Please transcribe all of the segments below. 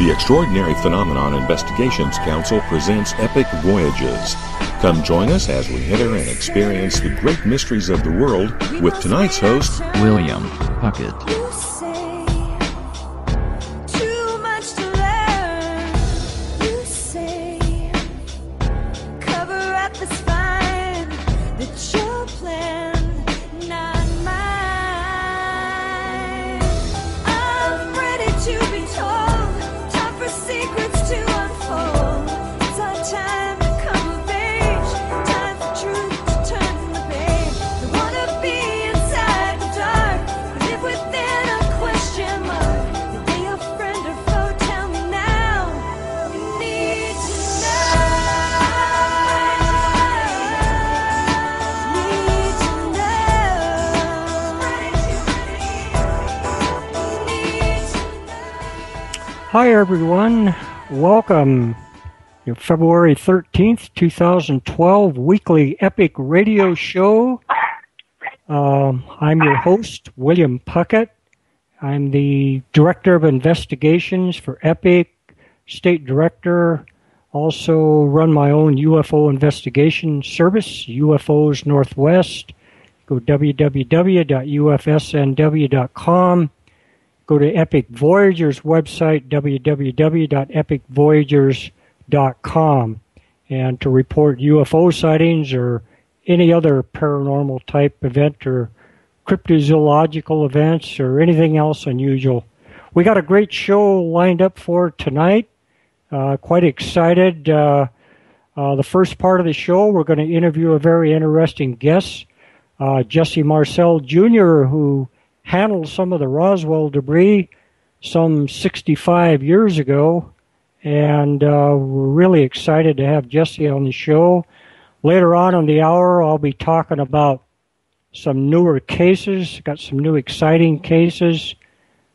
The Extraordinary Phenomenon Investigations Council presents Epic Voyages. Come join us as we enter and experience the great mysteries of the world with tonight's host, William Puckett. Hi everyone, welcome to February 13th, 2012 weekly Epic radio show. I'm your host, William Puckett. I'm the Director of Investigations for Epic, State Director, also run my own UFO investigation service, UFOs Northwest. Go www.ufsnw.com. Go to Epic Voyagers website, www.epicvoyagers.com. And to report UFO sightings or any other paranormal type event or cryptozoological events or anything else unusual. We got a great show lined up for tonight. Quite excited. The first part of the show, we're going to interview a very interesting guest, Jesse Marcel Jr., who handled some of the Roswell debris some 65 years ago, and we're really excited to have Jesse on the show. Later on in the hour, I'll be talking about some newer cases, got some new exciting cases,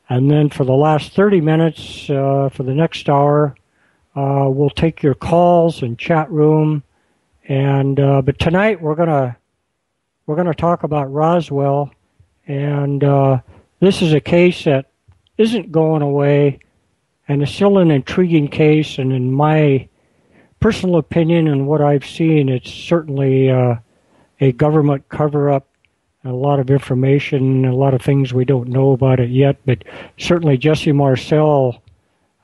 and then for the last 30 minutes, for the next hour, we'll take your calls and chat room, and but tonight we're gonna talk about Roswell. And this is a case that isn't going away, and it's still an intriguing case. And in my personal opinion and what I've seen, it's certainly a government cover-up, a lot of information, a lot of things we don't know about it yet. But certainly Jesse Marcel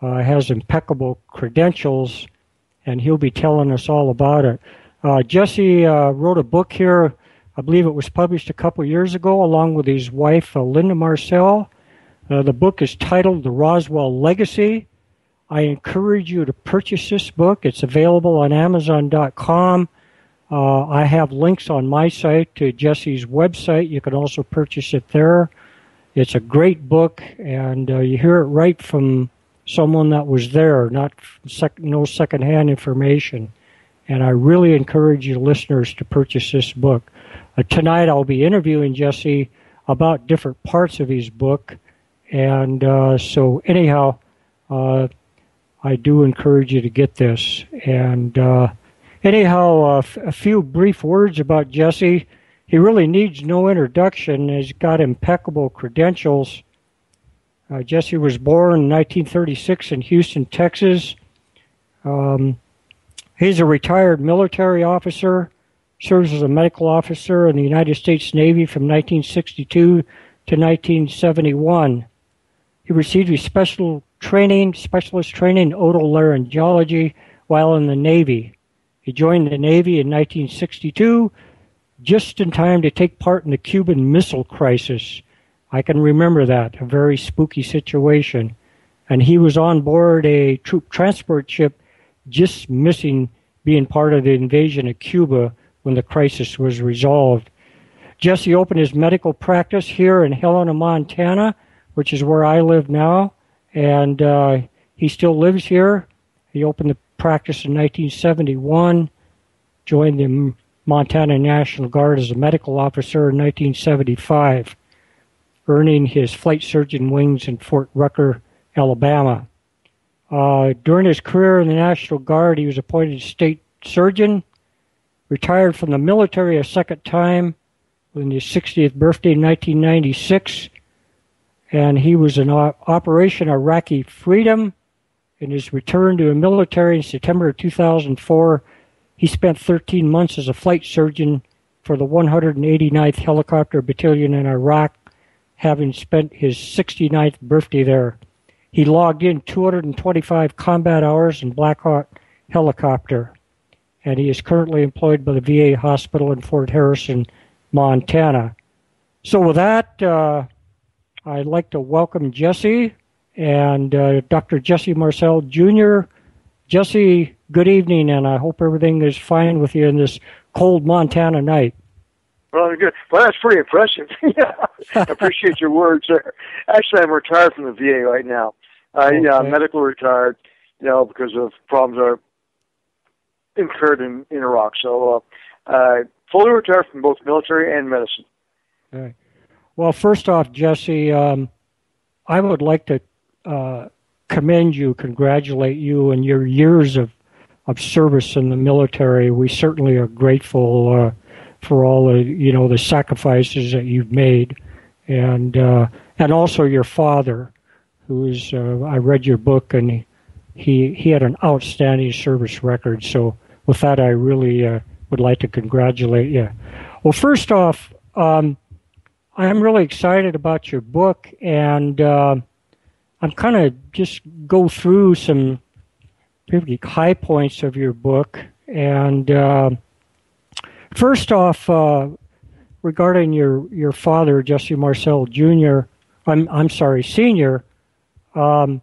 has impeccable credentials, and he'll be telling us all about it. Jesse wrote a book here. I believe it was published a couple years ago, along with his wife, Linda Marcel. The book is titled The Roswell Legacy. I encourage you to purchase this book. It's available on Amazon.com. I have links on my site to Jesse's website. You can also purchase it there. It's a great book, and you hear it right from someone that was there, not no secondhand information. And I really encourage you listeners to purchase this book. Tonight I'll be interviewing Jesse about different parts of his book, and so anyhow, I do encourage you to get this. And anyhow, a few brief words about Jesse. He really needs no introduction. He's got impeccable credentials. Jesse was born in 1936 in Houston, Texas. He's a retired military officer. Serves as a medical officer in the United States Navy from 1962 to 1971. He received his specialist training in otolaryngology while in the Navy. He joined the Navy in 1962, just in time to take part in the Cuban Missile Crisis. I can remember that, a very spooky situation. And he was on board a troop transport ship, just missing being part of the invasion of Cuba when the crisis was resolved. Jesse opened his medical practice here in Helena, Montana, which is where I live now, and he still lives here. He opened the practice in 1971, joined the Montana National Guard as a medical officer in 1975, earning his flight surgeon wings in Fort Rucker, Alabama. During his career in the National Guard, he was appointed state surgeon, retired from the military a second time on his 60th birthday in 1996, and he was in Operation Iraqi Freedom In his return to the military in September of 2004, he spent 13 months as a flight surgeon for the 189th Helicopter Battalion in Iraq, having spent his 69th birthday there. He logged in 225 combat hours in Black Hawk helicopter, and he is currently employed by the VA hospital in Fort Harrison, Montana. So with that, I'd like to welcome Jesse and Dr. Jesse Marcel Jr. Jesse, good evening, and I hope everything is fine with you in this cold Montana night. Well, good. Well, that's pretty impressive. I appreciate your words there. Actually, I'm retired from the VA right now. Okay. I'm medical retired, because of problems that are incurred in Iraq. So, fully retired from both military and medicine. All right. Well, first off, Jesse, I would like to commend you, congratulate you on your years of service in the military. We certainly are grateful for all the sacrifices that you've made, and also your father, who's I read your book, and he had an outstanding service record. So with that, I really would like to congratulate you. Well, first off, I'm really excited about your book, and I'm kind of just go through some pretty high points of your book. And first off, regarding your father, Jesse Marcel Jr., I'm sorry, Sr., kind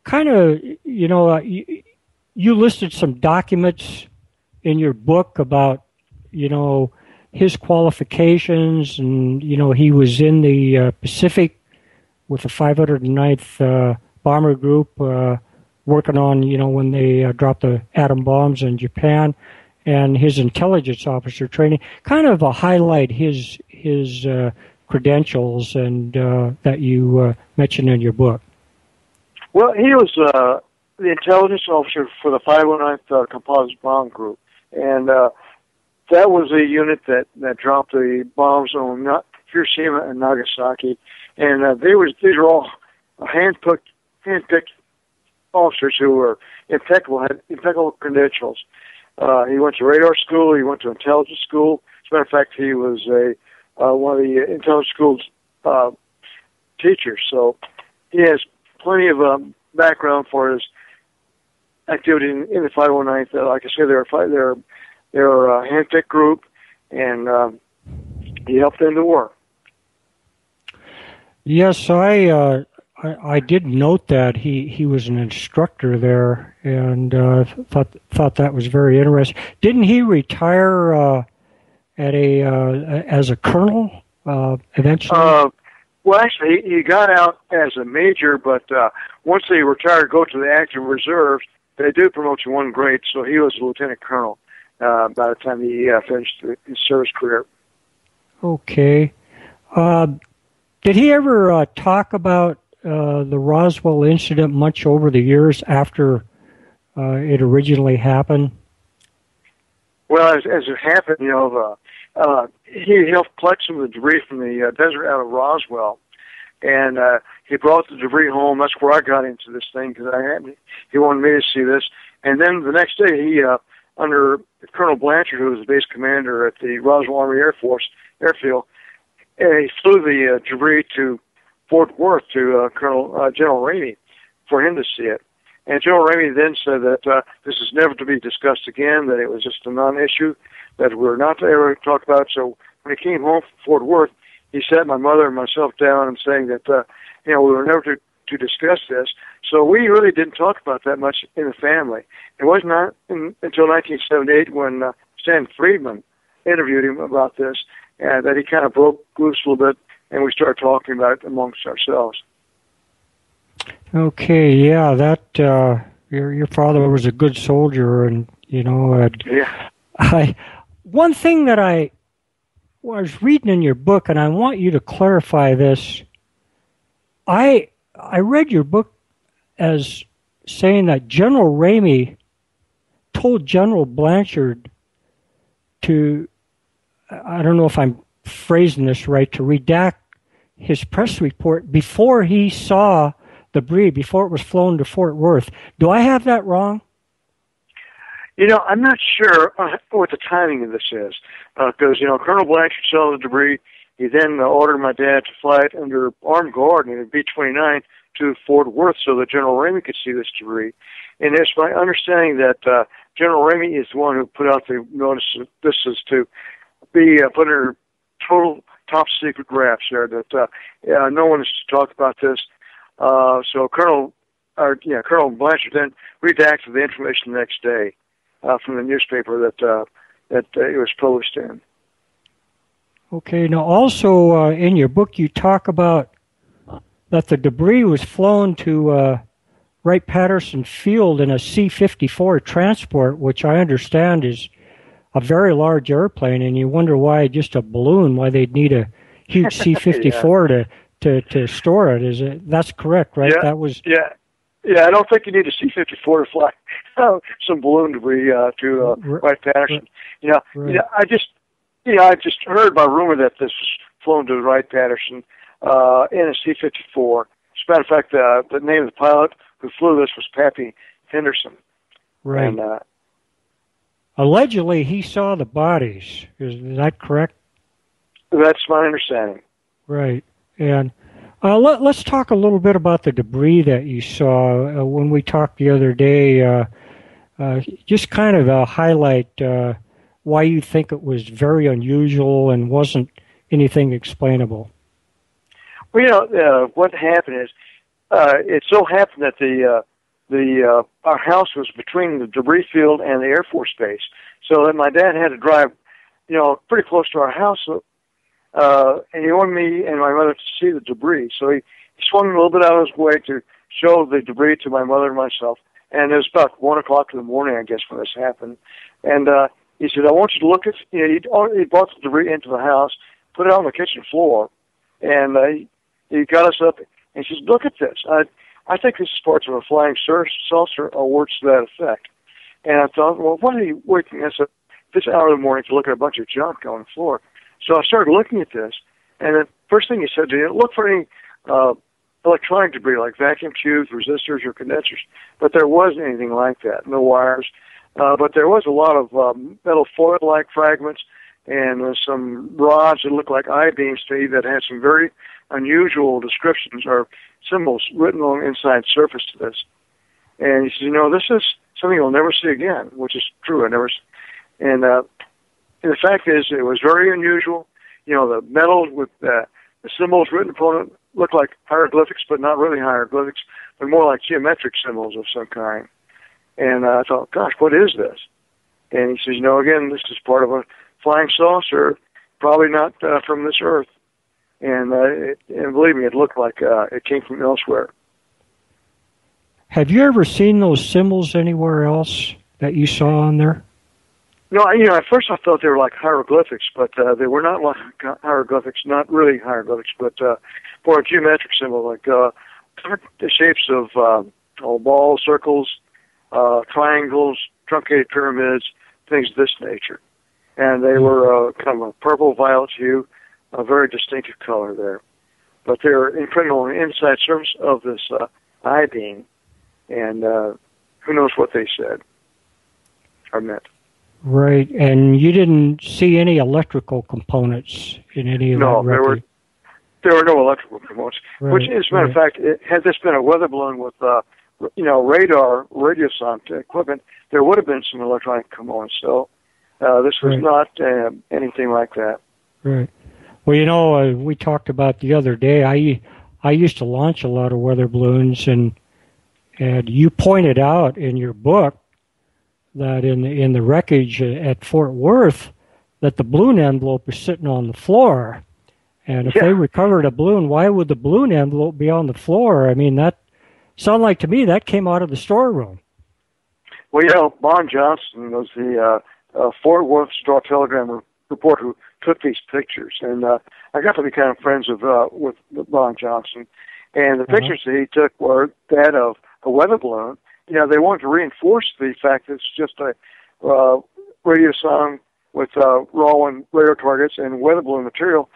of, you listed some documents in your book about, his qualifications, and, he was in the Pacific with the 509th Bomber Group, working on, when they dropped the atom bombs in Japan, and his intelligence officer training, kind of highlight his credentials and that you mentioned in your book. Well, he was the intelligence officer for the 509th Composite Bomb Group, and that was a unit that dropped the bombs on Hiroshima and Nagasaki, and these were all hand-picked officers who were impeccable, had impeccable credentials. He went to radar school. He went to intelligence school. As a matter of fact, he was one of the intelligence school's teachers. So he has plenty of background for his activity in the 509th. Like I said, they're a hand-picked group, and he helped end the war. Yes, I did note that he was an instructor there, and thought that was very interesting. Didn't he retire as a colonel eventually? Well, actually, he got out as a major, but once they retired, go to the active reserves, they do promote you one grade, so he was a lieutenant colonel by the time he finished his service career. Okay. Did he ever talk about the Roswell incident much over the years after it originally happened? Well, as it happened, he helped collect some of the debris from the desert out of Roswell, and he brought the debris home. That's where I got into this thing, because he wanted me to see this. And then the next day, he, under Colonel Blanchard, who was the base commander at the Roswell Army Air Force Airfield, he flew the debris to Fort Worth to General Ramey for him to see it. And General Ramey then said that this is never to be discussed again, that it was just a non-issue, that we were not to ever talk about it. So when he came home from Fort Worth, he sat my mother and myself down and saying that, we were never to discuss this. So we really didn't talk about that much in the family. It was not until 1978 when Stan Friedman interviewed him about this, and that he kind of broke loose a little bit, and we started talking about it amongst ourselves. Okay, yeah, that your father was a good soldier, and yeah. One thing that I was reading in your book, and I want you to clarify this. I read your book as saying that General Ramey told General Blanchard to, I don't know if I'm phrasing this right, to redact his press report before he saw debris before it was flown to Fort Worth. Do I have that wrong? I'm not sure what the timing of this is, because, Colonel Blanchard saw the debris. He then ordered my dad to fly it under armed guard in a B-29 to Fort Worth so that General Ramey could see this debris. And it's my understanding that General Ramey is the one who put out the notice that this is to be put under total top secret wraps there, that no one is to talk about this. So Colonel Blanchard then redacted the information the next day from the newspaper that it was published in. Okay. Now, also in your book, you talk about that the debris was flown to Wright-Patterson Field in a C-54 transport, which I understand is a very large airplane, and you wonder why just a balloon, why they'd need a huge C-54 to store it. That's correct, right? Yeah. That was I don't think you need a C-54 to fly some balloon debris to Wright-Patterson. Right. I just heard by rumor that this was flown to Wright-Patterson in a C-54. As a matter of fact, the name of the pilot who flew this was Pappy Henderson. Right. And, allegedly, he saw the bodies. Is that correct? That's my understanding. Right. And let's talk a little bit about the debris that you saw. When we talked the other day, just kind of highlight why you think it was very unusual and wasn't anything explainable. Well, what happened is, it so happened that our house was between the debris field and the Air Force Base, so that my dad had to drive, pretty close to our house, and he wanted me and my mother to see the debris. So he swung a little bit out of his way to show the debris to my mother and myself. And it was about 1 o'clock in the morning, I guess, when this happened. And he said, "I want you to look at." He brought the debris into the house, put it on the kitchen floor, and he got us up. And she said, "Look at this. I think this is part of a flying saucer or words to that effect." And I thought, well, what are you waking us up this hour of the morning to look at a bunch of junk on the floor? So I started looking at this, and the first thing he said to me, look for any electronic debris like vacuum tubes, resistors, or condensers. But there wasn't anything like that, no wires. But there was a lot of metal foil-like fragments and some rods that looked like I-beams to me that had some very unusual descriptions or symbols written on the inside surface to this. And he says, this is something you'll never see again, which is true. And the fact is, it was very unusual. The metal with the symbols written upon it looked like hieroglyphics, but not really hieroglyphics, but more like geometric symbols of some kind. And I thought, gosh, what is this? And he says, again, this is part of a flying saucer, probably not from this Earth. And believe me, it looked like it came from elsewhere. Have you ever seen those symbols anywhere else that you saw on there? No, at first I thought they were like hieroglyphics, but they were not like hieroglyphics, not really hieroglyphics, but more a geometric symbol, like the shapes of balls, circles, triangles, truncated pyramids, things of this nature. And they were kind of a purple-violet hue, a very distinctive color there. But they're imprinted on the inside surface of this I-beam, and who knows what they said or meant. Right, and you didn't see any electrical components in any of that? No, there were no electrical components. Right, which, as a matter of fact, had this been a weather balloon with radar, radiosonde equipment, there would have been some electronic components. So this was not anything like that. Right. Well, we talked about the other day. I used to launch a lot of weather balloons, and you pointed out in your book that in the wreckage at Fort Worth, that the balloon envelope is sitting on the floor. And if they recovered a balloon, why would the balloon envelope be on the floor? I mean, that sounded like to me that came out of the storeroom. Well, Bon Johnson was the Fort Worth Star-Telegram reporter who took these pictures, and I got to be kind of friends with Bon Johnson. And the pictures that he took were that of a weather balloon. They wanted to reinforce the fact that it's just a radiosonde with raw and radar targets and weather balloon material.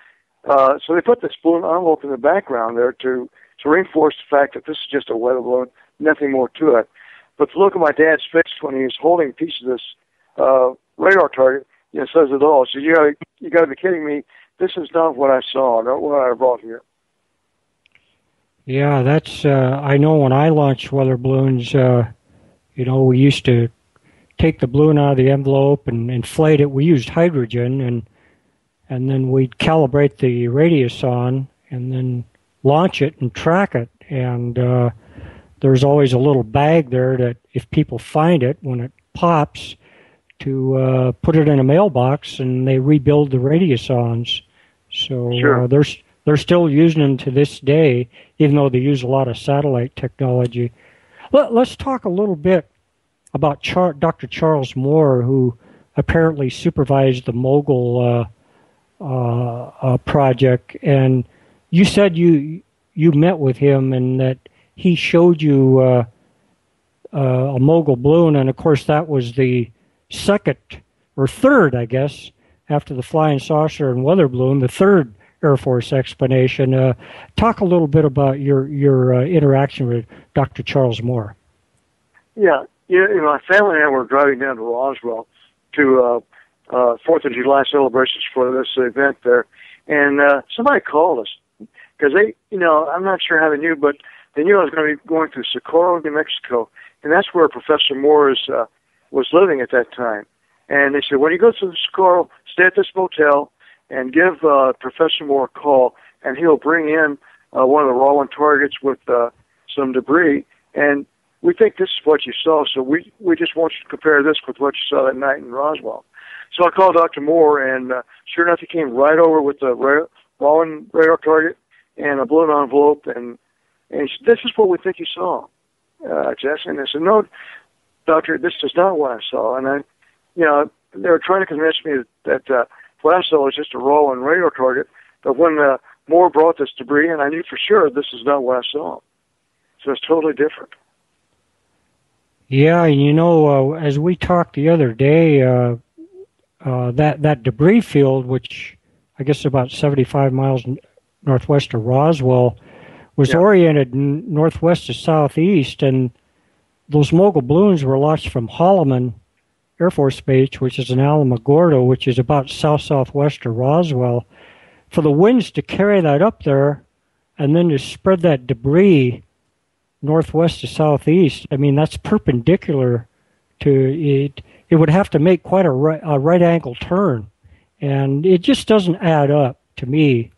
So they put this balloon envelope in the background there to to reinforce the fact that this is just a weather balloon, nothing more to it. But the look of my dad's face when he was holding a piece of this radar target, says it all. So you got to be kidding me. This is not what I saw, not what I brought here. Yeah, that's. I know when I launched weather balloons, we used to take the balloon out of the envelope and inflate it. We used hydrogen, and then we'd calibrate the radius on, and then launch it and track it. And there's always a little bag there that if people find it when it pops, to put it in a mailbox, and they rebuild the radiosons. So sure. They're still using them to this day, even though they use a lot of satellite technology. Let's talk a little bit about Dr. Charles Moore, who apparently supervised the Mogul project. And you said you met with him and that he showed you a Mogul balloon, and of course that was the second or third, I guess, after the flying saucer and weather balloon, the third Air Force explanation. Talk a little bit about your interaction with Dr. Charles Moore. Yeah, my family and I were driving down to Roswell to 4th of July celebrations for this event there, and somebody called us because they, I'm not sure how they knew, but they knew I was going to be going to Socorro, New Mexico, and that's where Professor Moore was living at that time. And they said, when you go to Socorro, stay at this motel and give Professor Moore a call, and he'll bring in one of the Roland targets with some debris. And we think this is what you saw, so we just want you to compare this with what you saw that night in Roswell. So I called Dr. Moore, and sure enough, he came right over with the Roland radar target and a balloon envelope, and he said, this is what we think you saw, Jesse. And I said, no, Doctor, this is not what I saw. And they were trying to convince me that what I saw was just a Roland radar target. But when Moore brought this debris, and I knew for sure this is not what I saw. So it's totally different. Yeah, as we talked the other day, that debris field, which I guess about 75 miles northwest of Roswell, was oriented northwest to southeast, and those Mogul balloons were launched from Holloman Air Force Base, which is in Alamogordo, which is about south-southwest of Roswell. For the winds to carry that up there and then to spread that debris northwest to southeast, I mean, that's perpendicular to it. It would have to make quite a right-angle turn, and it just doesn't add up to me.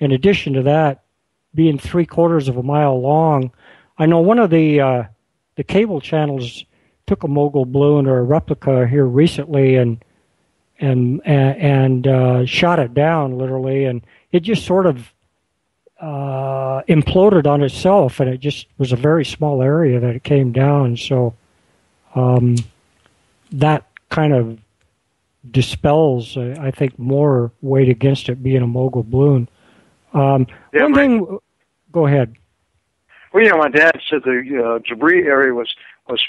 In addition to that, being 3/4 of a mile long, I know one of the cable channels took a Mogul balloon or a replica here recently and shot it down literally, and it just sort of imploded on itself, and it just was a very small area that it came down. So that kind of dispels, I think, more weight against it being a Mogul balloon. One thing, go ahead. Well, my dad said the debris area was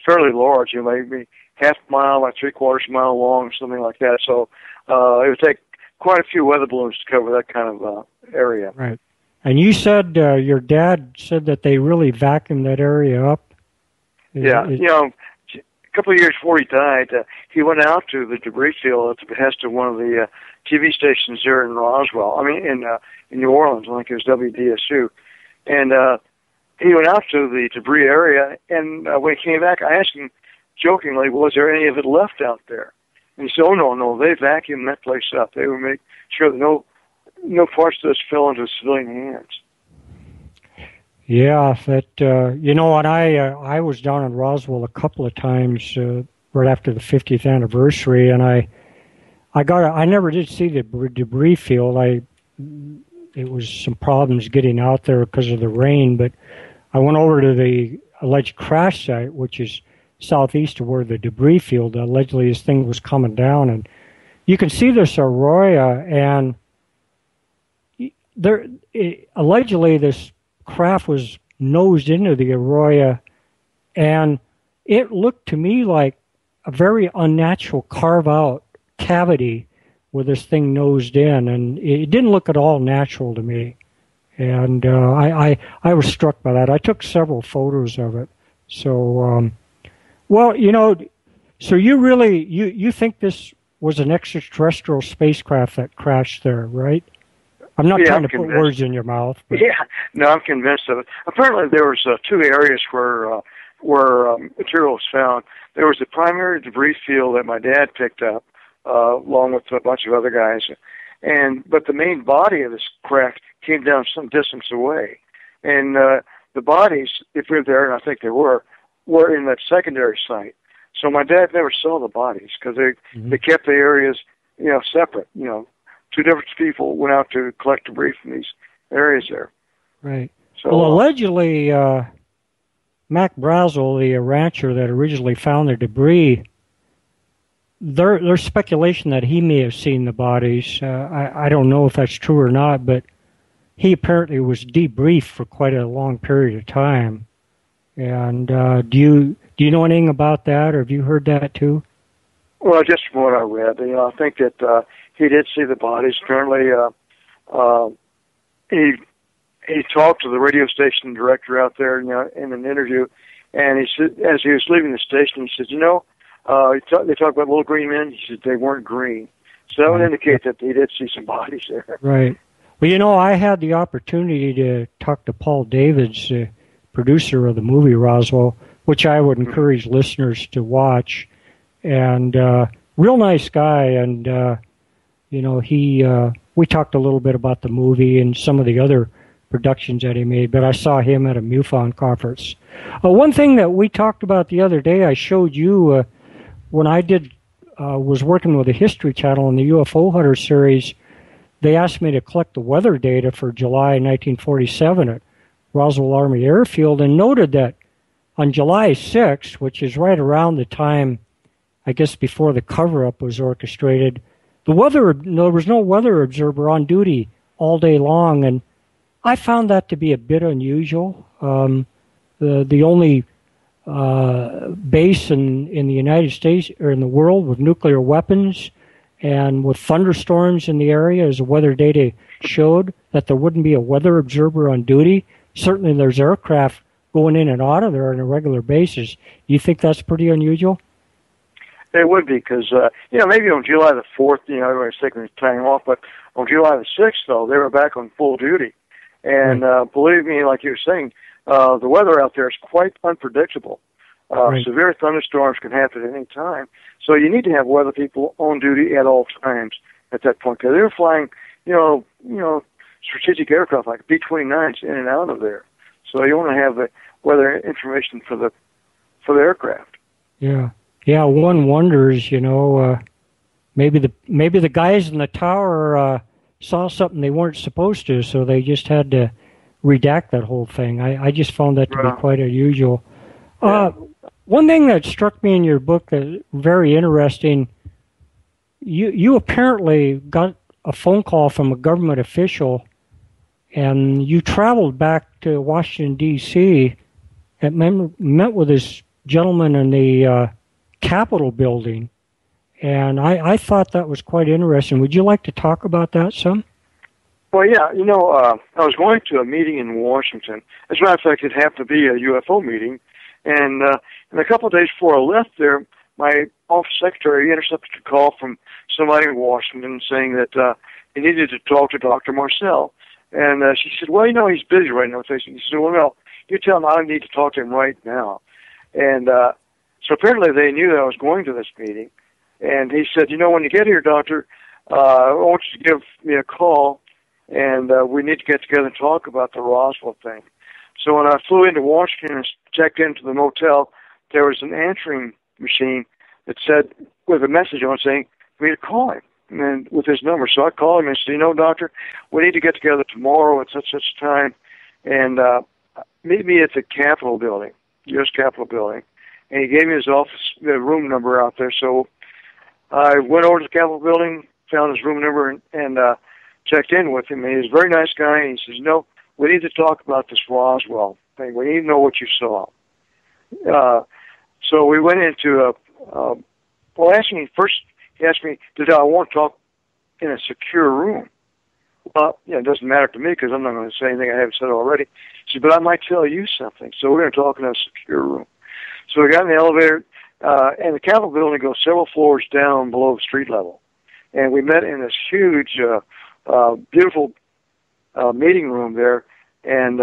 fairly large, maybe half mile, like 3/4 mile long, something like that. So it would take quite a few weather balloons to cover that kind of area. Right. And you said your dad said that they really vacuumed that area up. A couple of years before he died, he went out to the debris field at the behest of one of the TV stations there in Roswell. I mean, in New Orleans, I think it was WDSU, and he went out to the debris area. And when he came back, I asked him jokingly, "Was there any of it left out there?" And he said, "Oh no, they vacuumed that place up. They would make sure that no parts of this fell into civilian hands." Yeah, that and I was down in Roswell a couple of times right after the 50th anniversary, and I never did see the debris field. It was some problems getting out there because of the rain, but I went over to the alleged crash site, which is southeast of where the debris field, allegedly this thing was coming down, and you can see this Aurora, and allegedly this craft was nosed into the Aurora, and it looked to me like a very unnatural carve-out cavity where this thing nosed in, and it didn't look at all natural to me. And I was struck by that. I took several photos of it. So, well, so you think this was an extraterrestrial spacecraft that crashed there, right? I'm not trying to put words in your mouth. But. Yeah, no, I'm convinced of it. Apparently, there was two areas where material was found. There was the primary debris field that my dad picked up, along with a bunch of other guys, but the main body of this craft came down some distance away, and the bodies, if we were there, and I think they were in that secondary site. So my dad never saw the bodies because they kept the areas, separate. Two different people went out to collect debris from these areas there. Right. So, well, allegedly, Mac Brazel, the rancher that originally found the debris, there's speculation that he may have seen the bodies. I don't know if that's true or not, but he apparently was debriefed for quite a long period of time. And do you know anything about that, or have you heard that too? Well, just from what I read, I think that he did see the bodies. Apparently, he talked to the radio station director out there, in an interview, and he said, as he was leaving the station, he said, they talk about little green men. He said they weren't green, so that would indicate that he did see some bodies there. Right. Well, I had the opportunity to talk to Paul Davids, producer of the movie Roswell, which I would encourage listeners to watch. And real nice guy, and we talked a little bit about the movie and some of the other productions that he made, but I saw him at a MUFON conference. One thing that we talked about the other day, I showed you when I was working with the History Channel in the UFO Hunter series. They asked me to collect the weather data for July 1947 at Roswell Army Airfield, and noted that on July 6th, which is right around the time, I guess, before the cover-up was orchestrated, there was no weather observer on duty all day long, and I found that to be a bit unusual. The only base in the United States or in the world with nuclear weapons and with thunderstorms in the area, as the weather data showed, that there wouldn't be a weather observer on duty. Certainly there's aircraft going in and out of there on a regular basis. Do you think that's pretty unusual? It would be, because, maybe on July the 4th, everybody's taking time off, but on July the 6th, though, they were back on full duty. And believe me, like you were saying, the weather out there is quite unpredictable. Severe thunderstorms can happen at any time. So you need to have weather people on duty at all times at that point, because they were flying, strategic aircraft like B-29s in and out of there. So you want to have the weather information for the aircraft. Yeah. Yeah, one wonders, maybe the guys in the tower saw something they weren't supposed to, so they just had to redact that whole thing. I just found that to be quite unusual. Yeah. One thing that struck me in your book that is very interesting, you apparently got a phone call from a government official, and you traveled back to Washington, D.C., and met with this gentleman in the Capitol building, and I thought that was quite interesting. Would you like to talk about that some? Well, yeah, I was going to a meeting in Washington. As a matter of fact, it happened to be a UFO meeting, and a couple of days before I left there, my office secretary intercepted a call from somebody in Washington saying that he needed to talk to Dr. Marcel. And she said, well, he's busy right now. He said, well, no, you tell him I need to talk to him right now. And so apparently they knew that I was going to this meeting. And he said, when you get here, doctor, I want you to give me a call, and we need to get together and talk about the Roswell thing. So when I flew into Washington and checked into the motel, there was an answering machine that said, with a message on it saying, for me to call him, and with his number. So I called him and said, doctor, we need to get together tomorrow at such time, and meet me at the Capitol building, U.S. Capitol building. And he gave me his office, the room number out there. So I went over to the Capitol building, found his room number, and checked in with him. And he's a very nice guy, and he says, we need to talk about this Roswell thing. We need to know what you saw. So we went into he asked me, did I want to talk in a secure room? well, it doesn't matter to me because I'm not going to say anything I haven't said already. She said, but I might tell you something. So we're going to talk in a secure room. So we got in the elevator, and the Capitol building goes several floors down below the street level. And we met in this huge, beautiful meeting room there. And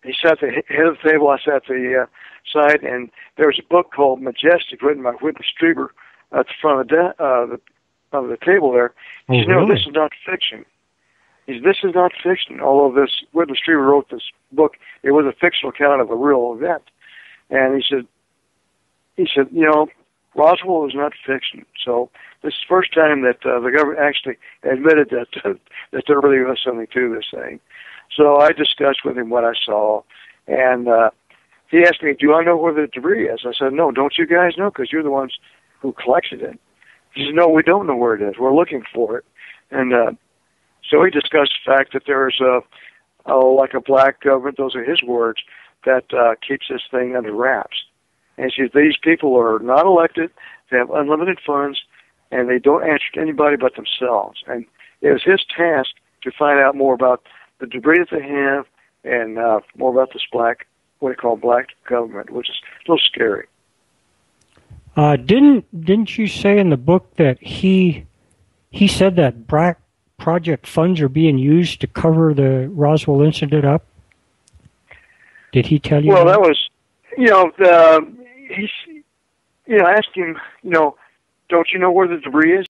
he sat at the head of the table, I sat at the side, and there was a book called Majestic, written by Whitley Strieber, at the front of the table there. He said, no, this is not fiction. He said, this is not fiction. Although Whitley Strieber wrote this book, it was a fictional account of a real event. And he said, Roswell is not fiction. So this is the first time that the government actually admitted that there really was something to this thing. So I discussed with him what I saw, and he asked me, do I know where the debris is? I said, no, don't you guys know? Because you're the ones who collected it. He said, no, we don't know where it is. We're looking for it. And so he discussed the fact that there's like a black government, those are his words, that keeps this thing under wraps. And she said, these people are not elected, they have unlimited funds, and they don't answer to anybody but themselves. And it was his task to find out more about the debris that they have and more about this black, what they call black government, which is a little scary. Didn't you say in the book that he said that BRAC project funds are being used to cover the Roswell incident up? Did he tell you? Well, that was, asked him, don't you know where the debris is?